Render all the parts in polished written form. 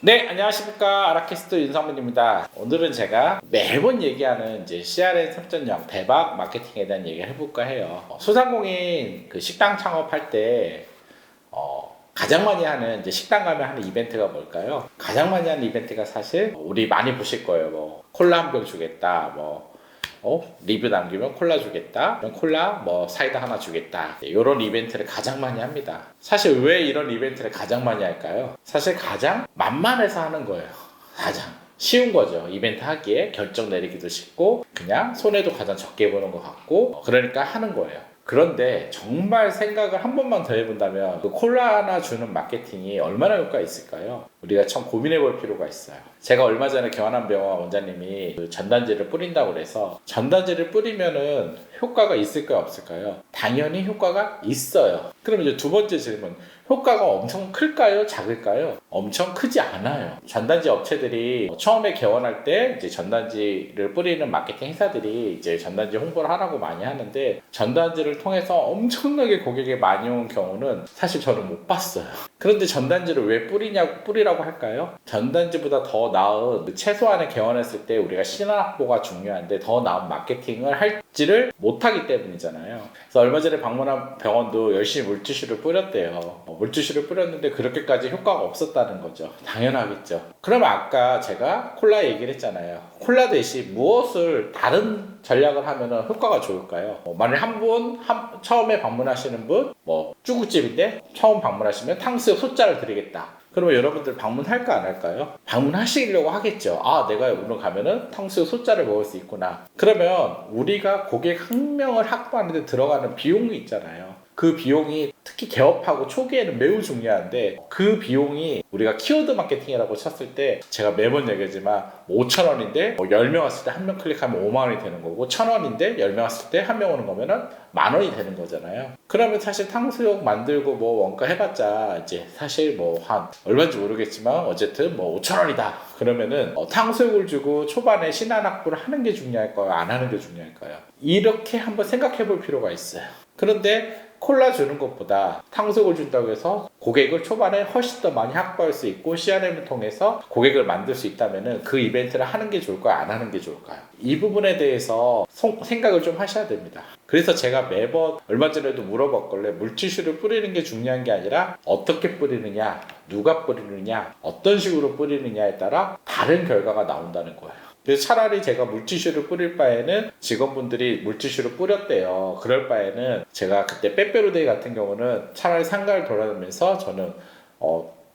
네, 안녕하십니까. 아라캐스트 윤상문입니다. 오늘은 제가 매번 얘기하는 이제 CRM 3.0 대박 마케팅에 대한 얘기를 해볼까 해요. 소상공인 그 식당 창업할 때 가장 많이 하는 이제 식당 가면 하는 이벤트가 뭘까요? 가장 많이 하는 이벤트가 사실 우리 많이 보실 거예요. 뭐 콜라 한 병 주겠다. 리뷰 남기면 콜라 주겠다. 콜라 사이다 하나 주겠다. 이런 이벤트를 가장 많이 합니다. 사실 왜 이런 이벤트를 가장 많이 할까요? 사실 가장 만만해서 하는 거예요. 가장 쉬운 거죠. 이벤트 하기에 결정 내리기도 쉽고 그냥 손해도 가장 적게 보는 것 같고 그러니까 하는 거예요. 그런데 정말 생각을 한 번만 더 해본다면 그 콜라 하나 주는 마케팅이 얼마나 효과가 있을까요? 우리가 참 고민해 볼 필요가 있어요. 제가 얼마 전에 개원한 병원 원장님이 그 전단지를 뿌린다고 그래서 전단지를 뿌리면은 효과가 있을까요 없을까요? 당연히 효과가 있어요. 그럼 이제 두 번째 질문, 효과가 엄청 클까요 작을까요? 엄청 크지 않아요. 전단지 업체들이 처음에 개원할 때 이제 전단지를 뿌리는 마케팅 회사들이 이제 전단지 홍보를 하라고 많이 하는데 전단지를 통해서 엄청나게 고객이 많이 온 경우는 사실 저는 못 봤어요. 그런데 전단지를 왜 뿌리라고 할까요? 전단지보다 더 나은 최소한의 개원했을 때 우리가 신원 확보가 중요한데 더 나은 마케팅을 할지를 못하기 때문이잖아요. 그래서 얼마 전에 방문한 병원도 열심히 물티슈를 뿌렸대요. 물티슈를 뿌렸는데 그렇게까지 효과가 없었다는 거죠. 당연하겠죠. 그러면 아까 제가 콜라 얘기를 했잖아요. 콜라 대신 무엇을 다른 전략을 하면 효과가 좋을까요? 만약 처음에 방문하시는 분, 쭈구집인데 처음 방문하시면 탕수육 소짜를 드리겠다. 그러면 여러분들 방문할까 안 할까요? 방문하시려고 하겠죠. 아, 내가 오늘 가면은 탕수육 소짜를 먹을 수 있구나. 그러면 우리가 고객 한 명을 확보하는 데 들어가는 비용이 있잖아요. 그 비용이 특히 개업하고 초기에는 매우 중요한데 그 비용이 우리가 키워드 마케팅이라고 쳤을 때 제가 매번 얘기하지만 5,000원인데 10명 왔을 때 한 명 클릭하면 5만 원이 되는 거고 1,000원인데 10명 왔을 때 한 명 오는 거면은 만 원이 되는 거잖아요. 그러면 사실 탕수육 만들고 원가 해봤자 이제 사실 한 얼마인지 모르겠지만 어쨌든 5,000원이다. 그러면은 탕수육을 주고 초반에 신안 확보를 하는 게 중요할까요? 안 하는 게 중요할까요? 이렇게 한번 생각해 볼 필요가 있어요. 그런데 콜라 주는 것보다 탕수육을 준다고 해서 고객을 초반에 훨씬 더 많이 확보할 수 있고 CRM을 통해서 고객을 만들 수 있다면 그 이벤트를 하는 게 좋을까요? 안 하는 게 좋을까요? 이 부분에 대해서 생각을 좀 하셔야 됩니다. 그래서 제가 매번 얼마 전에도 물어봤길래 물티슈를 뿌리는 게 중요한 게 아니라 어떻게 뿌리느냐, 누가 뿌리느냐, 어떤 식으로 뿌리느냐에 따라 다른 결과가 나온다는 거예요. 그래서 차라리 제가 물티슈를 뿌릴 바에는 직원분들이 물티슈를 뿌렸대요. 그럴 바에는 제가 그때 빼빼로데이 같은 경우는 차라리 상가를 돌아다니면서 저는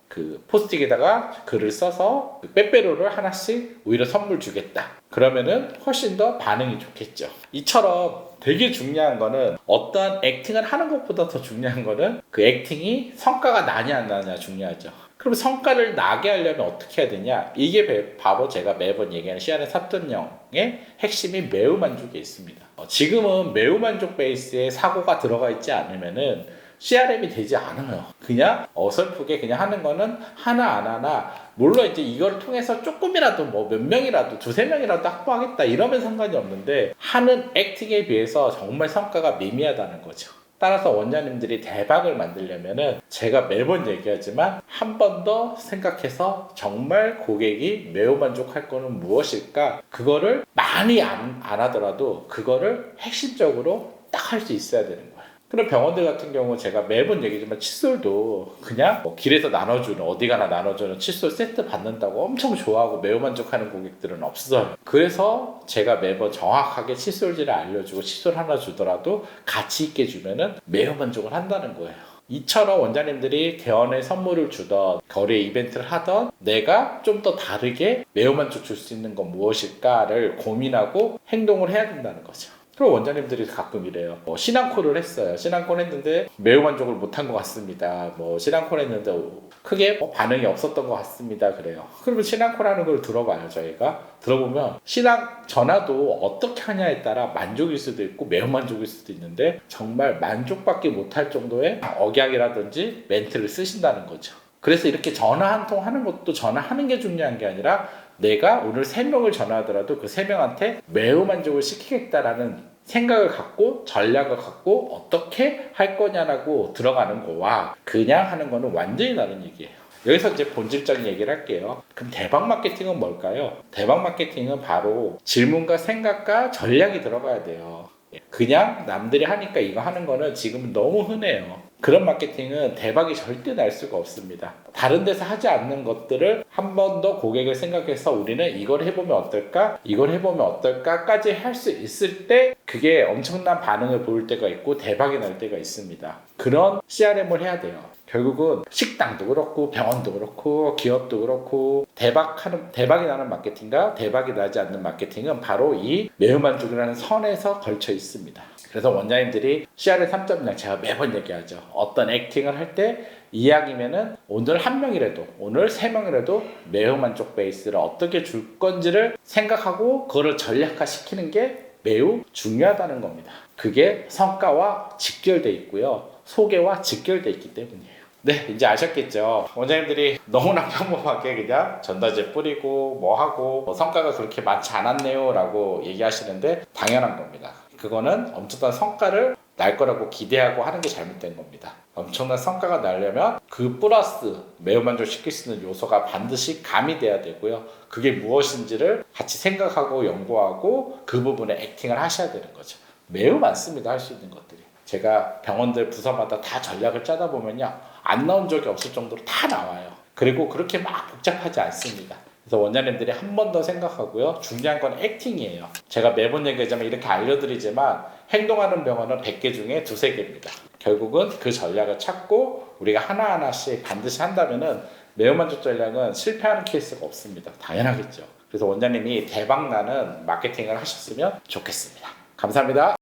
그 포스틱에다가 글을 써서 그 빼빼로를 하나씩 오히려 선물 주겠다. 그러면은 훨씬 더 반응이 좋겠죠. 이처럼 되게 중요한 거는 어떠한 액팅을 하는 것보다 더 중요한 거는 그 액팅이 성과가 나냐 안 나냐 중요하죠. 그럼 성과를 나게 하려면 어떻게 해야 되냐? 이게 바로 제가 매번 얘기하는 CRM 4.0의 핵심이 매우 만족에 있습니다. 지금은 매우 만족 베이스에 사고가 들어가 있지 않으면은 CRM이 되지 않아요. 그냥 어설프게 그냥 하는 거는 하나 안 하나, 물론 이제 이걸 통해서 조금이라도 몇 명이라도 두세 명이라도 확보하겠다 이러면 상관이 없는데 하는 액팅에 비해서 정말 성과가 미미하다는 거죠. 따라서 원장님들이 대박을 만들려면은 제가 매번 얘기하지만 한 번 더 생각해서 정말 고객이 매우 만족할 거는 무엇일까? 그거를 많이 안 하더라도 그거를 핵심적으로 딱 할 수 있어야 되는 거예요. 그럼 병원들 같은 경우 제가 매번 얘기하지만 칫솔도 그냥 길에서 나눠주는 어디 가나 나눠주는 칫솔 세트 받는다고 엄청 좋아하고 매우 만족하는 고객들은 없어요. 그래서 제가 매번 정확하게 칫솔질을 알려주고 칫솔 하나 주더라도 가치 있게 주면은 매우 만족을 한다는 거예요. 이처럼 원장님들이 개원에 선물을 주던 거래 이벤트를 하던 내가 좀 더 다르게 매우 만족 줄 수 있는 건 무엇일까를 고민하고 행동을 해야 된다는 거죠. 그럼 원장님들이 가끔 이래요. 신앙콜을 했어요. 신앙콜 했는데 매우 만족을 못한 것 같습니다. 신앙콜 했는데 크게 반응이 없었던 것 같습니다. 그래요. 그러면 신앙콜 하는 걸 들어봐요. 저희가 들어보면 신앙 전화도 어떻게 하냐에 따라 만족일 수도 있고 매우 만족일 수도 있는데 정말 만족밖에 못할 정도의 억양이라든지 멘트를 쓰신다는 거죠. 그래서 이렇게 전화 한 통 하는 것도 전화하는 게 중요한 게 아니라 내가 오늘 3명을 전화하더라도 그 3명한테 매우 만족을 시키겠다라는 생각을 갖고 전략을 갖고 어떻게 할 거냐라고 들어가는 거와 그냥 하는 거는 완전히 다른 얘기예요. 여기서 이제 본질적인 얘기를 할게요. 그럼 대박 마케팅은 뭘까요? 대박 마케팅은 바로 질문과 생각과 전략이 들어가야 돼요. 그냥 남들이 하니까 이거 하는 거는 지금은 너무 흔해요. 그런 마케팅은 대박이 절대 날 수가 없습니다. 다른 데서 하지 않는 것들을 한 번 더 고객을 생각해서 우리는 이걸 해보면 어떨까? 이걸 해보면 어떨까?까지 할 수 있을 때 그게 엄청난 반응을 보일 때가 있고 대박이 날 때가 있습니다. 그런 CRM을 해야 돼요. 결국은 식당도 그렇고 병원도 그렇고 기업도 그렇고 대박이 나는 마케팅과 대박이 나지 않는 마케팅은 바로 이 매운만족이라는 선에서 걸쳐 있습니다. 그래서 원장님들이 CRM 3.0 제가 매번 얘기하죠. 어떤 액팅을 할 때 이야기면은 오늘 한 명이라도 오늘 3명이라도 매운만족 베이스를 어떻게 줄 건지를 생각하고 그거를 전략화 시키는 게 매우 중요하다는 겁니다. 그게 성과와 직결돼 있고요. 소개와 직결돼 있기 때문이에요. 네, 이제 아셨겠죠? 원장님들이 너무나 평범하게 그냥 전단지 뿌리고 뭐 하고 성과가 그렇게 많지 않았네요 라고 얘기하시는데 당연한 겁니다. 그거는 엄청난 성과를 날 거라고 기대하고 하는 게 잘못된 겁니다. 엄청난 성과가 나려면 그 플러스 매운만족 시킬 수 있는 요소가 반드시 가미돼야 되고요. 그게 무엇인지를 같이 생각하고 연구하고 그 부분에 액팅을 하셔야 되는 거죠. 매우 많습니다. 할 수 있는 것들이. 제가 병원들 부서마다 다 전략을 짜다 보면요. 안 나온 적이 없을 정도로 다 나와요. 그리고 그렇게 막 복잡하지 않습니다. 그래서 원장님들이 한 번 더 생각하고요. 중요한 건 액팅이에요. 제가 매번 얘기하자면 이렇게 알려드리지만 행동하는 병원은 100개 중에 2~3개입니다. 결국은 그 전략을 찾고 우리가 하나하나씩 반드시 한다면은 매운만족 전략은 실패하는 케이스가 없습니다. 당연하겠죠. 그래서 원장님이 대박나는 마케팅을 하셨으면 좋겠습니다. 감사합니다.